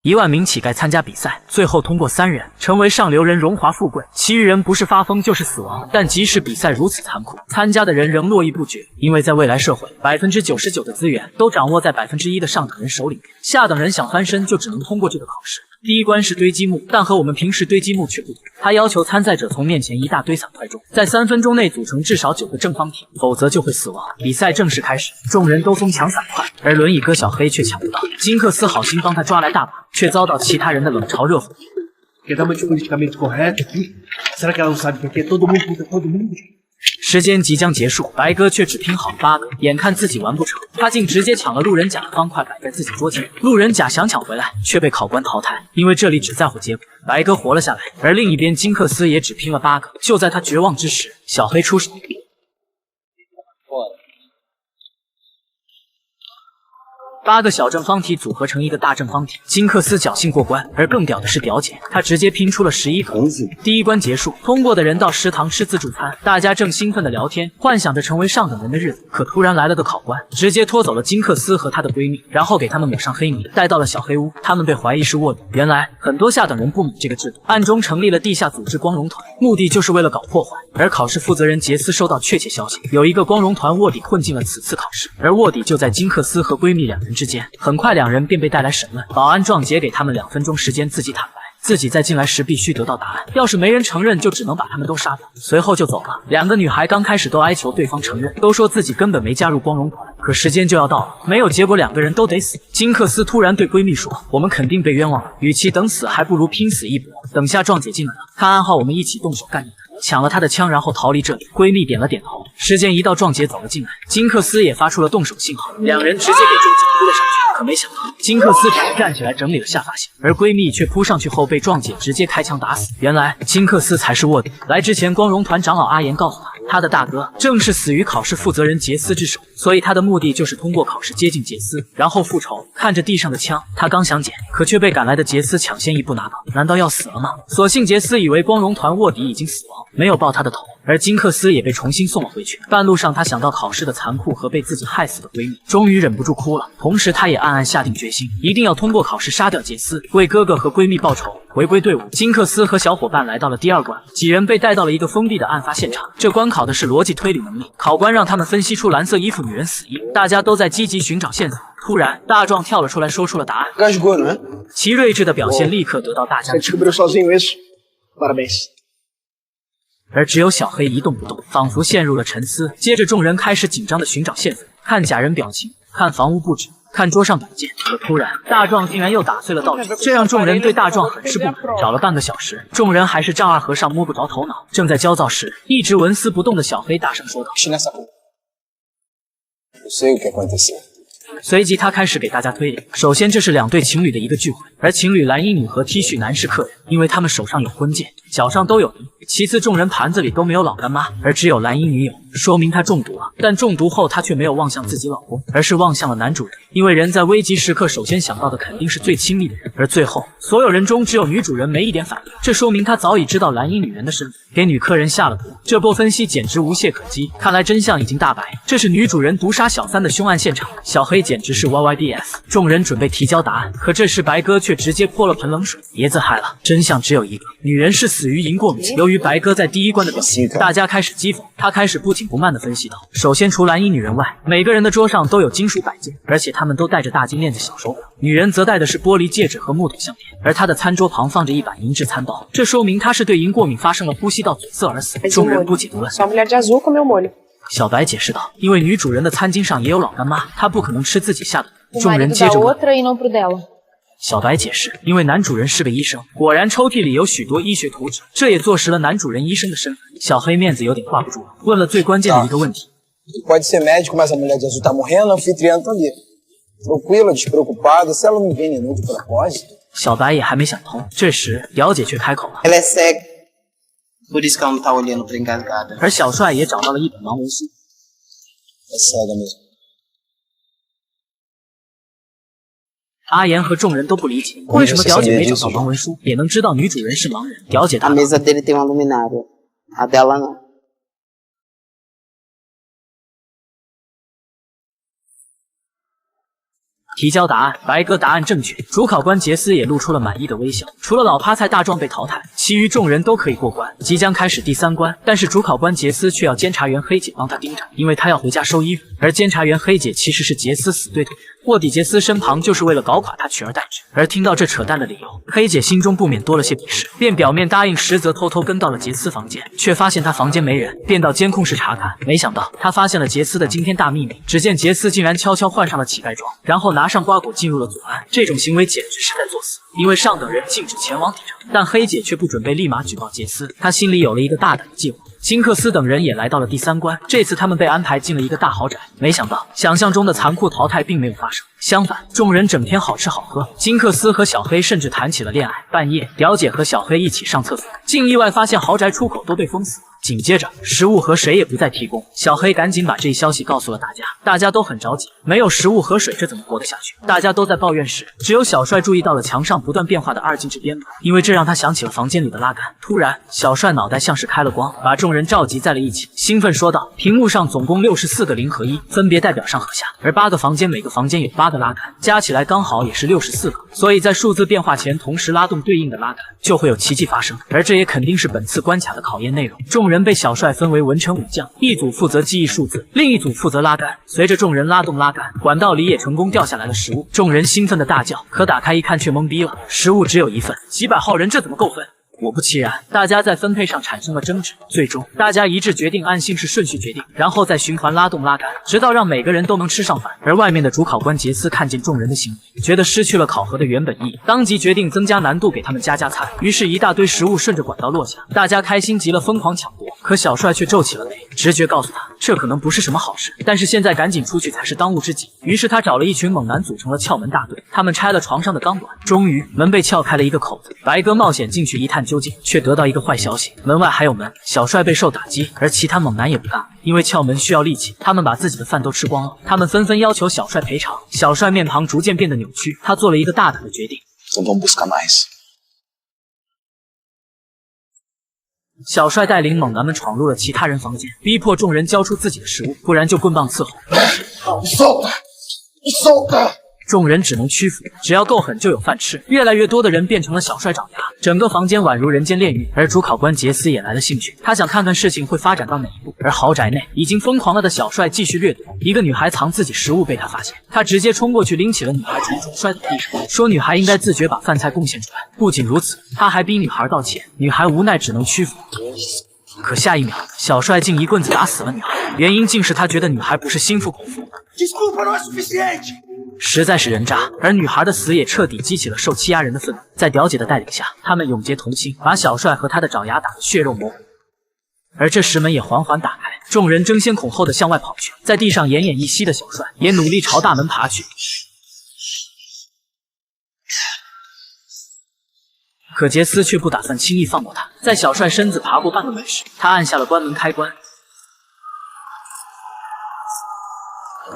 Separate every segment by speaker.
Speaker 1: 1万名乞丐参加比赛，最后通过3人成为上流人，荣华富贵，其余人不是发疯就是死亡。但即使比赛如此残酷，参加的人仍络绎不绝，因为在未来社会，99%的资源都掌握在1%的上等人手里面，下等人想翻身就只能通过这个考试。第一关是堆积木，但和我们平时堆积木却不同，它要求参赛者从面前一大堆散块中，在3分钟内组成至少9个正方体，否则就会死亡。比赛正式开始，众人都疯抢散块，而轮椅哥小黑却抢不到。金克斯好心帮他抓来大把，却遭到其他人的冷嘲热讽。时间即将结束，白哥却只拼好了8个，眼看自己完不成，他竟直接抢了路人甲的方块摆在自己桌前。路人甲想抢回来，却被考官淘汰，因为这里只在乎结果。白哥活了下来，而另一边金克斯也只拼了8个。就在他绝望之时，小黑出手。8个小正方体组合成一个大正方体，金克斯侥幸过关，而更屌的是表姐，她直接拼出了11个。第一关结束，通过的人到食堂吃自助餐，大家正兴奋的聊天，幻想着成为上等人的日子。可突然来了个考官，直接拖走了金克斯和她的闺蜜，然后给他们抹上黑泥，带到了小黑屋。他们被怀疑是卧底。原来很多下等人不满这个制度，暗中成立了地下组织光荣团，目的就是为了搞破坏。而考试负责人杰斯收到确切消息，有一个光荣团卧底困进了此次考试，而卧底就在金克斯和闺蜜2人之间。很快2人便被带来审问，保安壮杰给他们2分钟时间自己坦白，自己在进来时必须得到答案，要是没人承认就只能把他们都杀掉，随后就走了。2个女孩刚开始都哀求对方承认，都说自己根本没加入光荣团，可时间就要到了，没有结果2个人都得死。金克斯突然对闺蜜说，我们肯定被冤枉了，与其等死还不如拼死一搏，等下壮姐进来了，看暗号我们一起动手干你。抢了他的枪，然后逃离这里。闺蜜点了点头。时间一到，壮杰走了进来，金克斯也发出了动手信号，2人直接给壮杰扑了上去。可没想到，金克斯只是站起来整理了下发型，而闺蜜却扑上去后被壮姐直接开枪打死。原来金克斯才是卧底。来之前，光荣团长老阿言告诉他的大哥正是死于考试负责人杰斯之手，所以他的目的就是通过考试接近杰斯，然后复仇。看着地上的枪，他刚想捡，可却被赶来的杰斯抢先一步拿到。难道要死了吗？所幸杰斯以为光荣团卧底已经死亡，没有爆他的头，而金克斯也被重新送了回去。半路上，他想到考试的残酷和被自己害死的闺蜜，终于忍不住哭了。同时，他也暗暗下定决心，一定要通过考试杀掉杰斯，为哥哥和闺蜜报仇。回归队伍，金克斯和小伙伴来到了第2关，几人被带到了一个封闭的案发现场。这关考的是逻辑推理能力，考官让他们分析出蓝色衣服女人死因。大家都在积极寻找线索。突然，大壮跳了出来，说出了答案。其睿智的表现立刻得到大家的称赞。而只有小黑一动不动，仿佛陷入了沉思。接着，众人开始紧张的寻找线索，看假人表情，看房屋布置，看桌上摆件。可突然，大壮竟然又打碎了道具，这让众人对大壮很是不满。找了半个小时，众人还是丈二和尚摸不着头脑。正在焦躁时，一直纹丝不动的小黑大声说道：“随即他开始给大家推理。首先，这是2对情侣的一个聚会，而情侣蓝衣女和 T 恤男是客人，因为他们手上有婚戒，脚上都有泥。其次，众人盘子里都没有老干妈，而只有蓝衣女有，说明她中毒了。但中毒后，她却没有望向自己老公，而是望向了男主人，因为人在危急时刻首先想到的肯定是最亲密的人。而最后，所有人中只有女主人没一点反应，这说明她早已知道蓝衣女人的身份，给女客人下了毒。这波分析简直无懈可击，看来真相已经大白，这是女主人毒杀小三的凶案现场。小黑简直是 YYDS。众人准备提交答案，可这时白哥却直接泼了盆冷水。爷子害了，真相只有一个，女人是死于银过敏。由于白哥在第1关的表现，大家开始讥讽他，开始不紧不慢地分析道：首先，除蓝衣女人外，每个人的桌上都有金属摆件，而且他们都戴着大金链子、小手表。女人则戴的是玻璃戒指和木头项链，而她的餐桌旁放着一把银质餐刀，这说明她是对银过敏发生了呼吸道阻塞而死。众人不解地问：小白解释道：因为女主人的餐巾上也有老干妈，她不可能吃自己下的毒。众人接着问：小白解释，因为男主人是个医生，果然抽屉里有许多医学图纸，这也坐实了男主人医生的身份。小黑面子有点挂不住了，问了最关键的一个问题。
Speaker 2: Pode ser médico, mas a mulher de azul tá morrendo, a anfitriã tá ali. Tranquila, despreocupada, se ela não envenenou de propósito.
Speaker 1: 小白也还没想通，这时表姐却开口了。
Speaker 2: Ela é cega, por isso que ela não tá olhando pra engasgada.
Speaker 1: 而小帅也找到了一本盲文书。
Speaker 2: É cega mesmo.
Speaker 1: 阿言和众人都不理解，为什么表姐没找到盲文书，也能知道女主人是盲人。表姐
Speaker 2: A mesa dele tem uma luminária, a dela não.
Speaker 1: 提交答案，白鸽答案正确。主考官杰斯也露出了满意的微笑。除了老趴菜大壮被淘汰，其余众人都可以过关。即将开始第3关，但是主考官杰斯却要监察员黑姐帮他盯着，因为他要回家收衣服。而监察员黑姐其实是杰斯死对头。卧底杰斯身旁就是为了搞垮他取而代之。而听到这扯淡的理由，黑姐心中不免多了些鄙视，便表面答应，实则偷偷跟到了杰斯房间，却发现他房间没人，便到监控室查看。没想到他发现了杰斯的惊天大秘密，只见杰斯竟然悄悄换上了乞丐装，然后拿上瓜果进入了左岸。这种行为简直是在作死，因为上等人禁止前往底层。但黑姐却不准备立马举报杰斯，她心里有了一个大胆的计划。金克斯等人也来到了第3关，这次他们被安排进了一个大豪宅。没想到，想象中的残酷淘汰并没有发生，相反，众人整天好吃好喝。金克斯和小黑甚至谈起了恋爱。半夜，表姐和小黑一起上厕所，竟意外发现豪宅出口都被封死了。紧接着，食物和水也不再提供。小黑赶紧把这一消息告诉了大家，大家都很着急，没有食物和水，这怎么活得下去？大家都在抱怨时，只有小帅注意到了墙上不断变化的2进制编码，因为这让他想起了房间里的拉杆。突然，小帅脑袋像是开了光，把众人召集在了一起，兴奋说道：“屏幕上总共64个0和1，分别代表上和下，而8个房间，每个房间有8个拉杆，加起来刚好也是64个。所以在数字变化前同时拉动对应的拉杆，就会有奇迹发生。而这也肯定是本次关卡的考验内容。”众人被小帅分为文成武将，一组负责记忆数字，另一组负责拉杆。随着众人拉动拉杆，管道里也成功掉下来了食物。众人兴奋的大叫，可打开一看却懵逼了，食物只有1份，几百号人这怎么够分？果不其然，大家在分配上产生了争执，最终大家一致决定按姓氏顺序决定，然后再循环拉动拉杆，直到让每个人都能吃上饭。而外面的主考官杰斯看见众人的行为，觉得失去了考核的原本意义，当即决定增加难度，给他们加菜。于是，一大堆食物顺着管道落下，大家开心极了，疯狂抢夺。可小帅却皱起了眉，直觉告诉他，这可能不是什么好事，但是现在赶紧出去才是当务之急。于是他找了一群猛男组成了撬门大队，他们拆了床上的钢管，终于门被撬开了一个口子。白鸽冒险进去一探究竟，却得到一个坏消息，门外还有门。小帅备受打击，而其他猛男也不干，因为撬门需要力气，他们把自己的饭都吃光了。他们纷纷要求小帅赔偿。小帅面庞逐渐变得扭曲，他做了一个大胆的决定。小帅带领猛男们闯入了其他人房间，逼迫众人交出自己的食物，不然就棍棒伺候。众人只能屈服，只要够狠就有饭吃。越来越多的人变成了小帅爪牙，整个房间宛如人间炼狱。而主考官杰斯也来了兴趣，他想看看事情会发展到哪一步。而豪宅内已经疯狂了的小帅继续掠夺，一个女孩藏自己食物被他发现，他直接冲过去拎起了女孩，重重摔倒地上，说女孩应该自觉把饭菜贡献出来。不仅如此，他还逼女孩道歉，女孩无奈只能屈服。可下一秒，小帅竟一棍子打死了女孩，原因竟是他觉得女孩不是心服口服，实在是人渣。而女孩的死也彻底激起了受欺压人的愤怒，在表姐的带领下，他们永结同心，把小帅和他的爪牙打得血肉模糊。而这时门也缓缓打开，众人争先恐后的向外跑去，在地上奄奄一息的小帅也努力朝大门爬去。可杰斯却不打算轻易放过他，在小帅身子爬过半个门时，他按下了关门开关。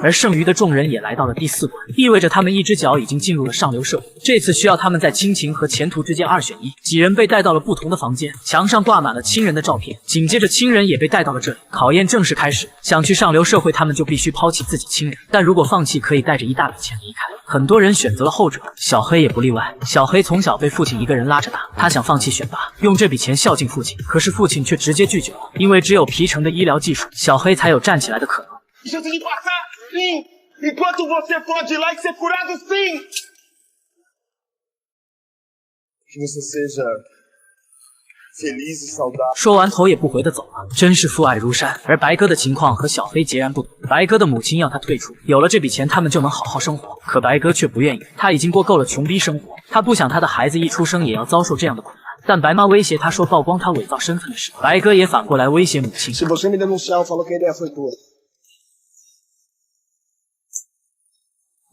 Speaker 1: 而剩余的众人也来到了第4关，意味着他们一只脚已经进入了上流社会。这次需要他们在亲情和前途之间2选1。几人被带到了不同的房间，墙上挂满了亲人的照片，紧接着亲人也被带到了这里。考验正式开始，想去上流社会，他们就必须抛弃自己亲人，但如果放弃，可以带着一大笔钱离开。很多人选择了后者，小黑也不例外。小黑从小被父亲一个人拉着大，他想放弃选拔，用这笔钱孝敬父亲，可是父亲却直接拒绝了，因为只有皮城的医疗技术，小黑才有站起来的可能。
Speaker 3: Enquanto você pode ir lá e ser curado sim! Que você seja feliz e saudável.
Speaker 1: 说完头也不回的走了，真是父爱如山。而白鸽的情况和小黑截然不同，白鸽的母亲要他退出，有了这笔钱他们就能好好生活，可白鸽却不愿意，他已经过够了穷逼生活，他不想他的孩子一出生也要遭受这样的苦难。但白妈威胁他说曝光他伪造身份的事，白鸽也反过来威胁母亲。
Speaker 2: Se você me denunciar, eu falo que a ideia foi tua.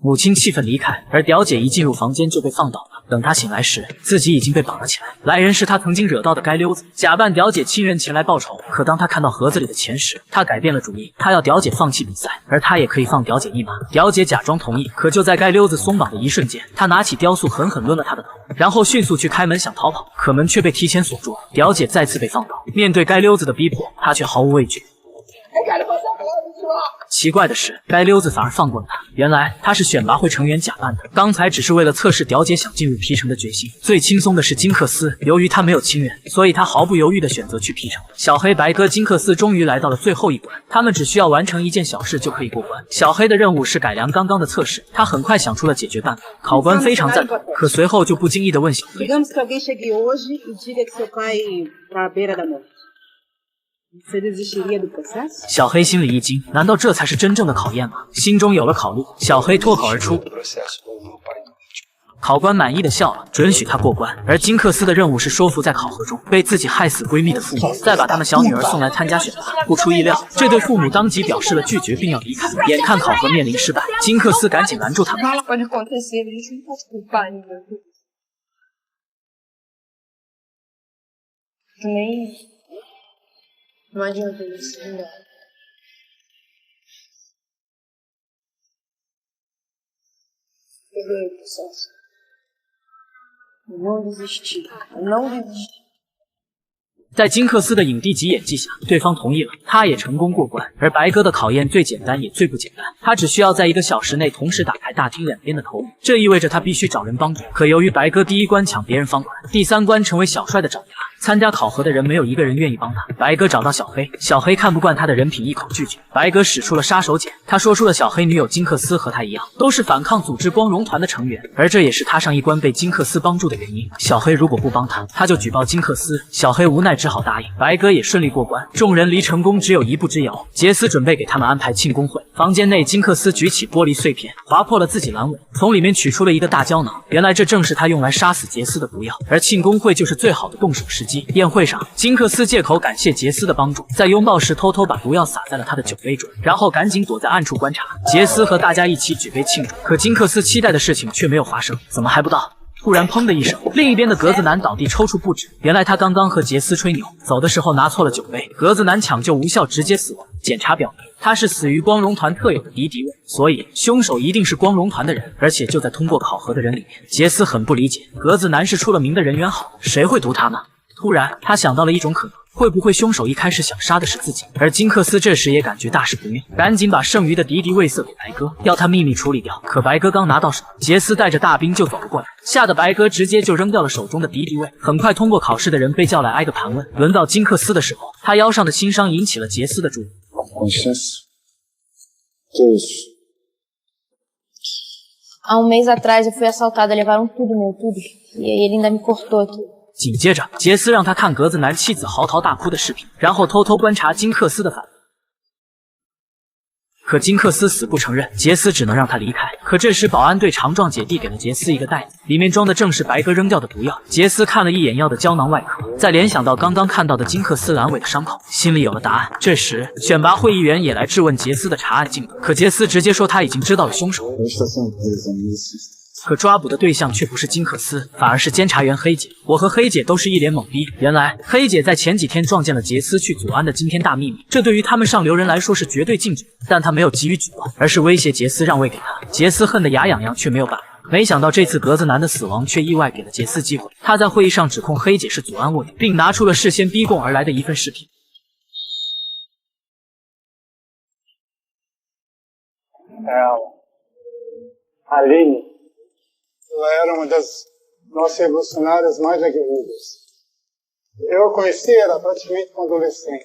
Speaker 1: 母亲气愤离开，而表姐一进入房间就被放倒了。等她醒来时，自己已经被绑了起来。来人是她曾经惹到的街溜子，假扮表姐亲人前来报仇。可当她看到盒子里的钱时，她改变了主意，她要表姐放弃比赛，而她也可以放表姐一马。表姐假装同意，可就在街溜子松绑的一瞬间，她拿起雕塑狠狠抡了他的头，然后迅速去开门想逃跑，可门却被提前锁住了。表姐再次被放倒，面对街溜子的逼迫，她却毫无畏惧。奇怪的是，该溜子反而放过了他。原来他是选拔会成员假扮的，刚才只是为了测试屌姐想进入 P 城的决心。最轻松的是金克斯，由于他没有亲人，所以他毫不犹豫的选择去 P 城。小黑、白鸽、金克斯终于来到了最后一关，他们只需要完成一件小事就可以过关。小黑的任务是改良刚刚的测试，他很快想出了解决办法。考官非常赞同，可随后就不经意的问小黑。
Speaker 4: Digamos que alguém chegue hoje e diga que seu pai está à beira da morte. Você desistiria do processo?
Speaker 1: 小黑心里一惊，难道这才是真正的考验吗？心中有了考虑，小黑脱口而出。考官满意的笑了，准许他过关。而金克斯的任务是说服在考核中被自己害死闺蜜的父母，再把他们小女儿送来参加选拔。不出意料，这对父母当即表示了拒绝，并要离开。眼看考核面临失败，金克斯赶紧拦住他们。
Speaker 4: Nada pode acontecer, a gente não pode culpar ninguém. Também não adianta isso, não dá. Perdoe o processo. Não desistir, não desistir.
Speaker 1: 在金克斯的影帝级演技下，对方同意了，他也成功过关。而白鸽的考验最简单也最不简单，他只需要在1个小时内同时打开大厅两边的投影，这意味着他必须找人帮助。可由于白鸽第1关抢别人方块，第3关成为小帅的爪牙，参加考核的人没有一个人愿意帮他。白鸽找到小黑，小黑看不惯他的人品，一口拒绝。白鸽使出了杀手锏，他说出了小黑女友金克斯和他一样，都是反抗组织光荣团的成员，而这也是他上1关被金克斯帮助的原因。小黑如果不帮他，他就举报金克斯。小黑无奈只好答应，白鸽也顺利过关。众人离成功只有1步之遥。杰斯准备给他们安排庆功会，房间内金克斯举起玻璃碎片，划破了自己阑尾，从里面取出了一个大胶囊。原来这正是他用来杀死杰斯的毒药，而庆功会就是最好的动手时机。宴会上，金克斯借口感谢杰斯的帮助，在拥抱时偷偷把毒药洒在了他的酒杯中，然后赶紧躲在暗处观察。杰斯和大家一起举杯庆祝，可金克斯期待的事情却没有发生，怎么还不到？ 突然，砰的一声，另一边的格子男倒地抽搐不止。原来他刚刚和杰斯吹牛，走的时候拿错了酒杯，格子男抢救无效，直接死亡。检查表明，他是死于光荣团特有的敌敌畏，所以凶手一定是光荣团的人，而且就在通过考核的人里面。杰斯很不理解，格子男是出了名的人缘好，谁会毒他呢？突然，他想到了一种可能。 会不会凶手一开始想杀的是自己？而金克斯这时也感觉大事不妙，赶紧把剩余的敌敌畏色给白鸽，要他秘密处理掉。可白鸽刚拿到手，杰斯带着大兵就走了过来，吓得白鸽直接就扔掉了手中的敌敌畏。很快，通过考试的人被叫来挨个盘问。轮到金克斯的时候，他腰上的新伤引起了杰斯的注意。
Speaker 2: Com licença. Que é isso?
Speaker 5: Há mês atrás eu fui assaltada, levaram tudo meu, tudo. E aí ele ainda me cortou aqui.
Speaker 1: 紧接着，杰斯让他看格子男妻子嚎啕大哭的视频，然后偷偷观察金克斯的反应。可金克斯死不承认，杰斯只能让他离开。可这时，保安队长壮姐递给了杰斯一个袋子，里面装的正是白鸽扔掉的毒药。杰斯看了一眼药的胶囊外壳，再联想到刚刚看到的金克斯阑尾的伤口，心里有了答案。这时，选拔会议员也来质问杰斯的查案进度，可杰斯直接说他已经知道了凶手。 可抓捕的对象却不是金克斯，反而是监察员黑姐。我和黑姐都是一脸懵逼。原来黑姐在前几天撞见了杰斯去祖安的惊天大秘密，这对于他们上流人来说是绝对禁止。但他没有急于举报，而是威胁杰斯让位给他。杰斯恨得牙痒痒，却没有办法。没想到这次格子男的死亡却意外给了杰斯机会。他在会议上指控黑姐是祖安卧底，并拿出了事先逼供而来的一份视频。
Speaker 2: Aline. Ela era uma das nossas revolucionárias mais aguerridas. Eu a conheci, era praticamente uma adolescente.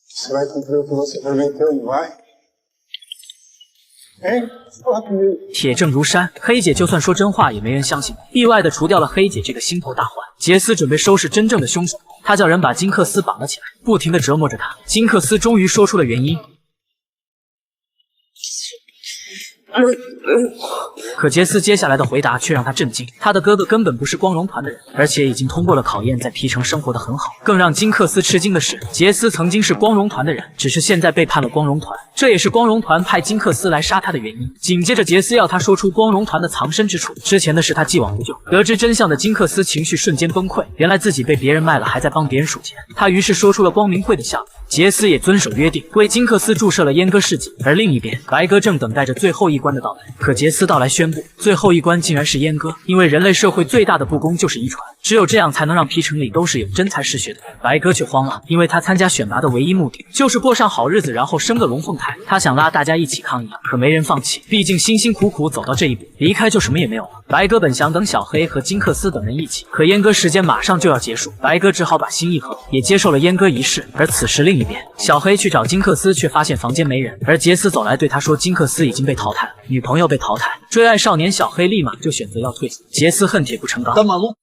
Speaker 2: Você vai cumprir o que você prometeu, não vai? Hein? Fala comigo.
Speaker 1: 铁证如山，黑姐就算说真话也没人相信，意外的除掉了黑姐这个心头大患。杰斯准备收拾真正的凶手，他叫人把金克斯绑了起来，不停的折磨着他。金克斯终于说出了原因。 可杰斯接下来的回答却让他震惊，他的哥哥根本不是光荣团的人，而且已经通过了考验，在 P 城生活得很好。更让金克斯吃惊的是，杰斯曾经是光荣团的人，只是现在背叛了光荣团，这也是光荣团派金克斯来杀他的原因。紧接着，杰斯要他说出光荣团的藏身之处，之前的事他既往不咎。得知真相的金克斯情绪瞬间崩溃，原来自己被别人卖了，还在帮别人数钱。他于是说出了光明会的下落。杰斯也遵守约定，为金克斯注射了阉割试剂。而另一边，白鸽正等待着最后一关的到来。可杰斯到来宣布，最后一关竟然是阉割，因为人类社会最大的不公就是遗传，只有这样才能让皮城里都是有真才实学的人。白鸽却慌了，因为他参加选拔的唯一目的就是过上好日子，然后生个龙凤胎。他想拉大家一起抗议，可没人放弃，毕竟辛辛苦苦走到这一步，离开就什么也没有了。白鸽本想等小黑和金克斯等人一起，可阉割时间马上就要结束，白鸽只好把心一横，也接受了阉割仪式。而此时另一边，小黑去找金克斯，却发现房间没人，而杰斯走来对他说金克斯已经被淘汰了，女朋友被淘汰，追爱少年小黑立马就选择要退出。杰斯恨铁不成钢。
Speaker 3: Tá maluco?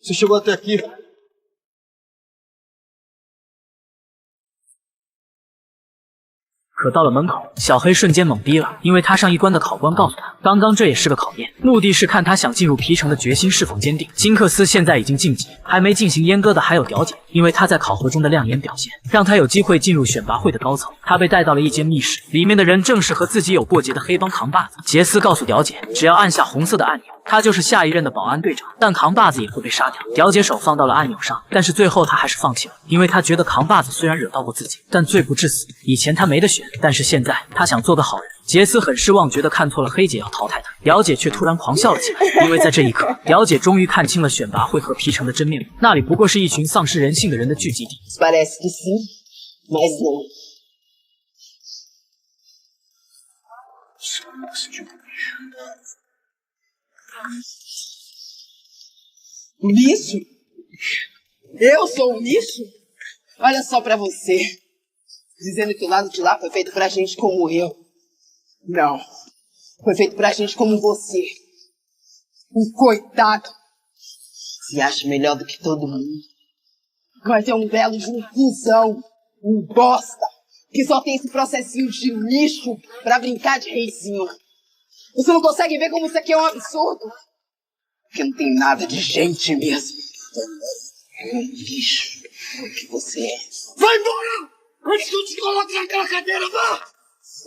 Speaker 3: Você chegou até aqui.
Speaker 1: 可到了门口，小黑瞬间懵逼了，因为他上一关的考官告诉他，刚刚这也是个考验，目的是看他想进入皮城的决心是否坚定。金克斯现在已经晋级，还没进行阉割的还有屌姐，因为他在考核中的亮眼表现，让他有机会进入选拔会的高层。他被带到了一间密室，里面的人正是和自己有过节的黑帮扛把子。杰斯告诉屌姐，只要按下红色的按钮，他就是下一任的保安队长，但扛把子也会被杀掉。屌姐手放到了按钮上，但是最后他还是放弃了，因为他觉得扛把子虽然惹到过自己，但罪不至死。以前他没得选，但是现在他想做个好人。杰斯很失望，觉得看错了黑姐要淘汰他。屌姐却突然狂笑了起来，因为在这一刻，屌姐终于看清了选拔会和皮城的真面目，那里不过是一群丧失人性的人的聚集地。
Speaker 6: Parece que sim, mas não.
Speaker 7: O lixo? Eu sou o lixo? Olha só pra você. Dizendo que o lado de lá foi feito pra gente como eu. Não. Foi feito pra gente como você. Um coitado. Se acha melhor do que todo mundo. Vai ter um belo de um cuzão. Um bosta. Que só tem esse processinho de lixo pra brincar de reizinho. Você não consegue ver como isso aqui é um absurdo? Porque não tem nada de gente mesmo. É um lixo que você é. Vai embora! Antes que eu te coloque naquela cadeira, vá!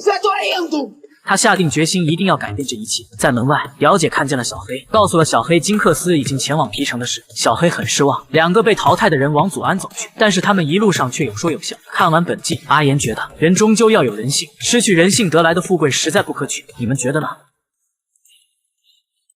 Speaker 7: Já tô indo!
Speaker 1: 他下定决心一定要改变这一切。在门外，姚姐看见了小黑，告诉了小黑金克斯已经前往皮城的事。小黑很失望，两个被淘汰的人往祖安走去，但是他们一路上却有说有笑。看完本季，阿言觉得人终究要有人性，失去人性得来的富贵实在不可取。你们觉得呢？